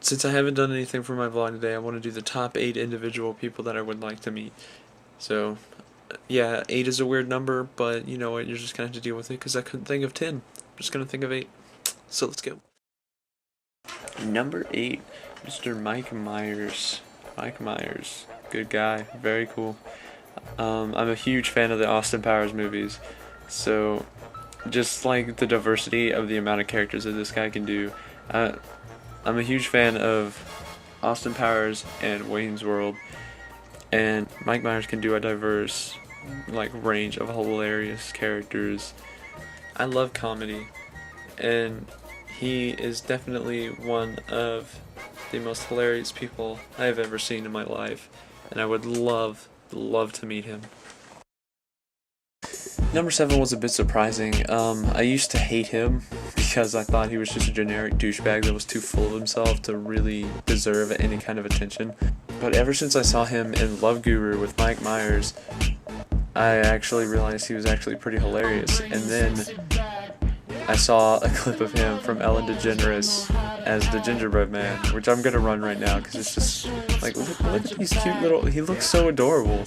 Since I haven't done anything for my vlog today, I want to do the top 8 individual people that I would like to meet. So, yeah, 8 is a weird number, but you know what, you're just going to have to deal with it because I couldn't think of 10. I'm just going to think of 8. So let's go. Number 8, Mr. Mike Myers. Mike Myers, good guy, very cool. I'm a huge fan of the Austin Powers movies, so just like the diversity of the amount of characters that this guy can do. I'm a huge fan of Austin Powers and Wayne's World, and Mike Myers can do a diverse range of hilarious characters. I love comedy, and he is definitely one of the most hilarious people I have ever seen in my life, and I would love to meet him. Number 7 was a bit surprising. I used to hate him because I thought he was just a generic douchebag that was too full of himself to really deserve any kind of attention. But ever since I saw him in Love Guru with Mike Myers, I actually realized he was actually pretty hilarious. And then I saw a clip of him from Ellen DeGeneres as the gingerbread man, which I'm gonna run right now because it's just like, look at these cute little, he looks so adorable,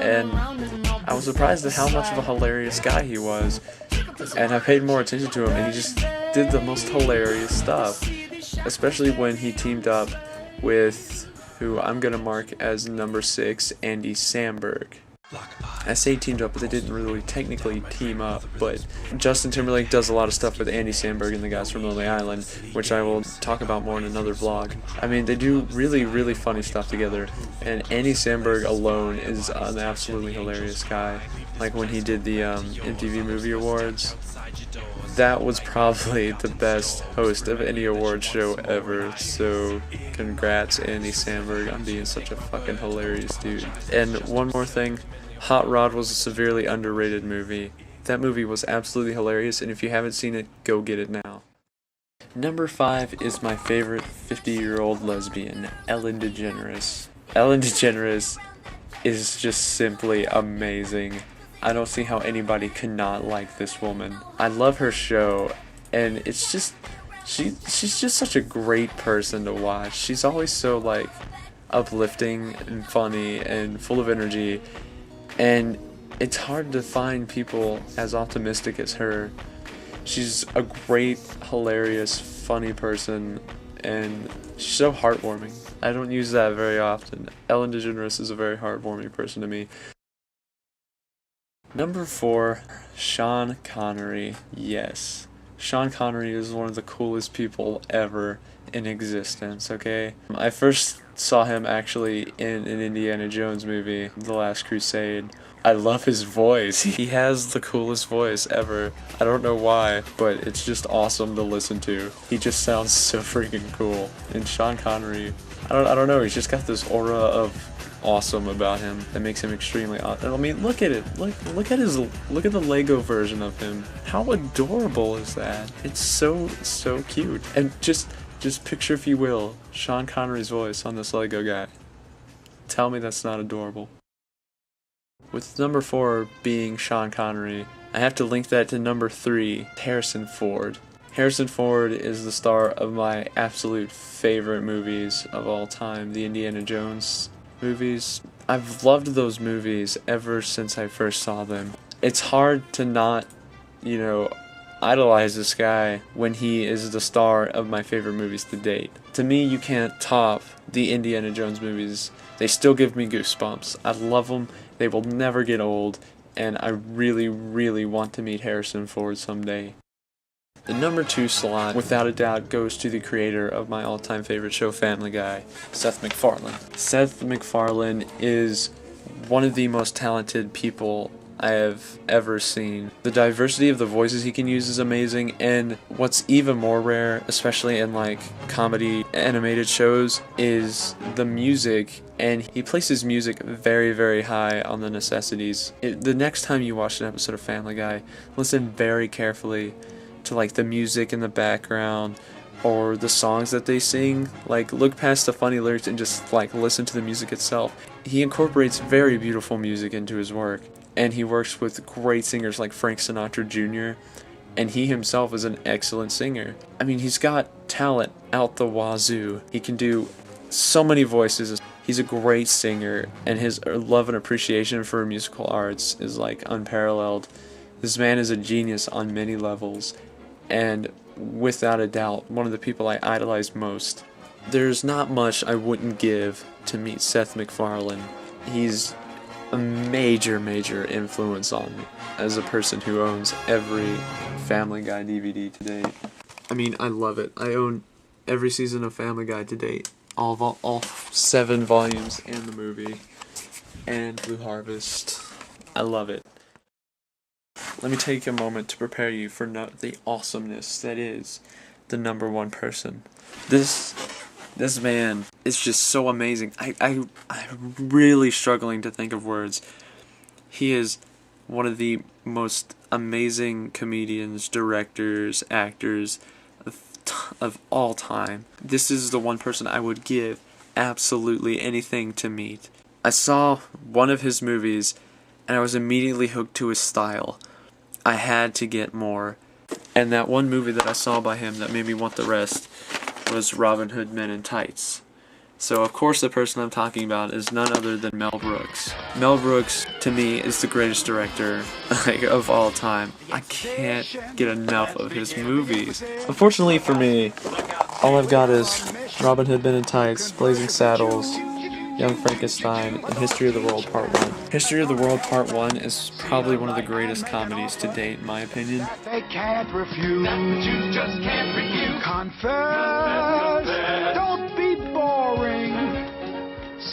and I was surprised at how much of a hilarious guy he was, and I paid more attention to him, and he just did the most hilarious stuff, especially when he teamed up with who I'm gonna mark as number 6, Andy Samberg. I say teamed up, but they didn't really technically team up, but Justin Timberlake does a lot of stuff with Andy Samberg and the guys from Lonely Island, which I will talk about more in another vlog. I mean, they do really funny stuff together, and Andy Samberg alone is an absolutely hilarious guy. Like when he did the MTV Movie Awards, that was probably the best host of any award show ever, so congrats Andy Samberg on being such a fucking hilarious dude. And one more thing, Hot Rod was a severely underrated movie. That movie was absolutely hilarious, and if you haven't seen it, go get it now. Number 5 is my favorite 50-year-old lesbian, Ellen DeGeneres. Ellen DeGeneres is just simply amazing. I don't see how anybody could not like this woman. I love her show, and it's just, she's just such a great person to watch. She's always so uplifting and funny and full of energy, and it's hard to find people as optimistic as her. She's a great, hilarious, funny person, and she's so heartwarming. I don't use that very often. Ellen DeGeneres is a very heartwarming person to me. Number 4, Sean Connery. Yes, Sean Connery is one of the coolest people ever in existence, okay? I first saw him actually in an Indiana Jones movie, The Last Crusade. I love his voice. He has the coolest voice ever. I don't know why, but it's just awesome to listen to. He just sounds so freaking cool. And Sean Connery, I don't know, he's just got this aura of awesome about him that makes him extremely awesome. I mean, look at it. Look at the Lego version of him. How adorable is that? It's so cute. And just picture, if you will, Sean Connery's voice on this Lego guy. Tell me that's not adorable. With number 4 being Sean Connery, I have to link that to number 3, Harrison Ford. Harrison Ford is the star of my absolute favorite movies of all time, the Indiana Jones movies. I've loved those movies ever since I first saw them. It's hard to not, idolize this guy when he is the star of my favorite movies to date. To me, you can't top the Indiana Jones movies. They still give me goosebumps. I love them. They will never get old, and I really want to meet Harrison Ford someday. The number 2 slot, without a doubt, goes to the creator of my all-time favorite show, Family Guy, Seth MacFarlane. Seth MacFarlane is one of the most talented people I have ever seen. The diversity of the voices he can use is amazing, and what's even more rare, especially in comedy animated shows, is the music, and he places music very high on the necessities. The next time you watch an episode of Family Guy, listen very carefully to the music in the background or the songs that they sing. Look past the funny lyrics and just listen to the music itself. He incorporates very beautiful music into his work, and he works with great singers like Frank Sinatra Jr., and he himself is an excellent singer. I mean, he's got talent out the wazoo. He can do so many voices. He's a great singer, and his love and appreciation for musical arts is like unparalleled. This man is a genius on many levels, and without a doubt, one of the people I idolize most. There's not much I wouldn't give to meet Seth MacFarlane. He's a major influence on me as a person who owns every Family Guy DVD to date. I mean, I love it. I own every season of Family Guy to date. All 7 volumes and the movie. And Blue Harvest. I love it. Let me take a moment to prepare you for the awesomeness that is the number 1 person. This man is just so amazing. I'm really struggling to think of words. He is one of the most amazing comedians, directors, actors of all time. This is the one person I would give absolutely anything to meet. I saw one of his movies and I was immediately hooked to his style. I had to get more. And that one movie that I saw by him that made me want the rest was Robin Hood Men in Tights. So of course the person I'm talking about is none other than Mel Brooks. Mel Brooks, to me, is the greatest director of all time. I can't get enough of his movies. Unfortunately for me, all I've got is Robin Hood Men in Tights, Blazing Saddles, Young Frankenstein, and History of the World Part 1. History of the World Part 1 is probably one of the greatest comedies to date, in my opinion. They can't refuse. You just can't refuse. Confess. Don't be boring.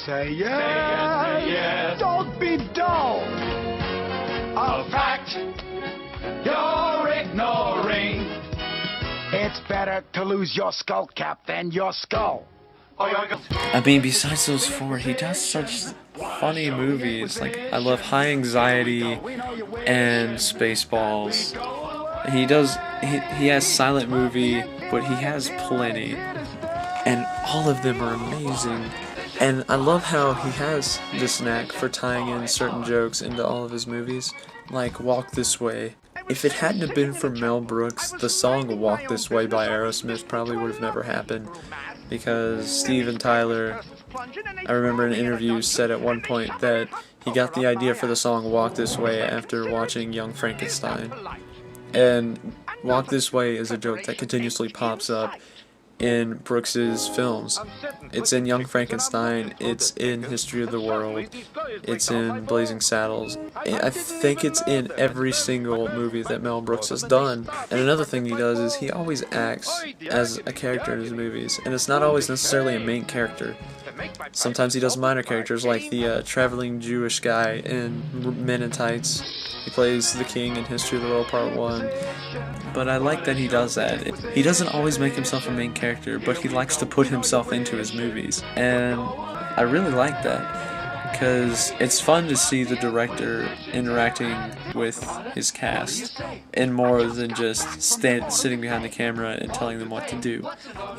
Say yes. Don't be dull. A fact you're ignoring. It's better to lose your skull cap than your skull. I mean, besides those 4, he does such funny movies. Like, I love High Anxiety and Spaceballs. He has Silent Movie, but he has plenty. And all of them are amazing. And I love how he has this knack for tying in certain jokes into all of his movies. Like Walk This Way. If it hadn't have been for Mel Brooks, the song Walk This Way by Aerosmith probably would have never happened. Because Steven Tyler, I remember in an interview, said at one point that he got the idea for the song Walk This Way after watching Young Frankenstein. And Walk This Way is a joke that continuously pops up in Brooks's films. It's in Young Frankenstein, it's in History of the World, it's in Blazing Saddles. I think it's in every single movie that Mel Brooks has done. And another thing he does is he always acts as a character in his movies, and it's not always necessarily a main character. Sometimes he does minor characters, like the traveling Jewish guy in Men in Tights. He plays the king in History of the World Part 1. But I like that he does that. He doesn't always make himself a main character, but he likes to put himself into his movies. And I really like that, because it's fun to see the director interacting with his cast, and more than just sitting behind the camera and telling them what to do.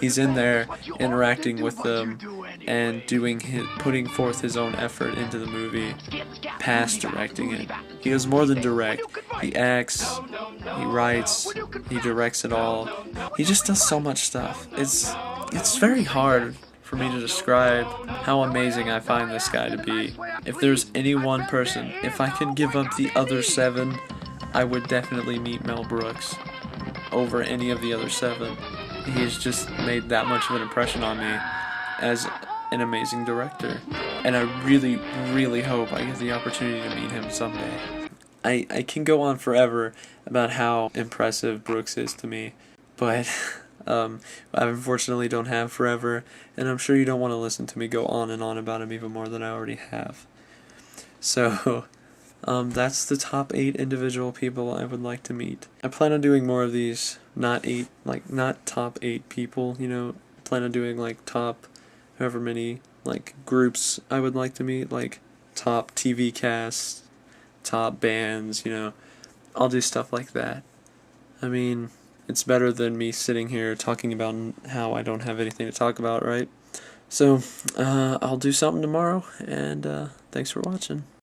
He's in there interacting with them and putting forth his own effort into the movie, past directing it. He does more than direct. He acts, he writes, he directs it all. He just does so much stuff. It's very hard for me to describe how amazing I find this guy to be. If there's any one person, if I could give up the other 7, I would definitely meet Mel Brooks over any of the other 7. He's just made that much of an impression on me as an amazing director. And I really hope I get the opportunity to meet him someday. I can go on forever about how impressive Brooks is to me, but I unfortunately don't have forever, and I'm sure you don't want to listen to me go on and on about him even more than I already have. So, that's the top 8 individual people I would like to meet. I plan on doing more of these, not top 8 people, I plan on doing top however many groups I would like to meet, top TV casts, top bands, I'll do stuff like that. I mean, it's better than me sitting here talking about how I don't have anything to talk about, right? So, I'll do something tomorrow, and thanks for watching.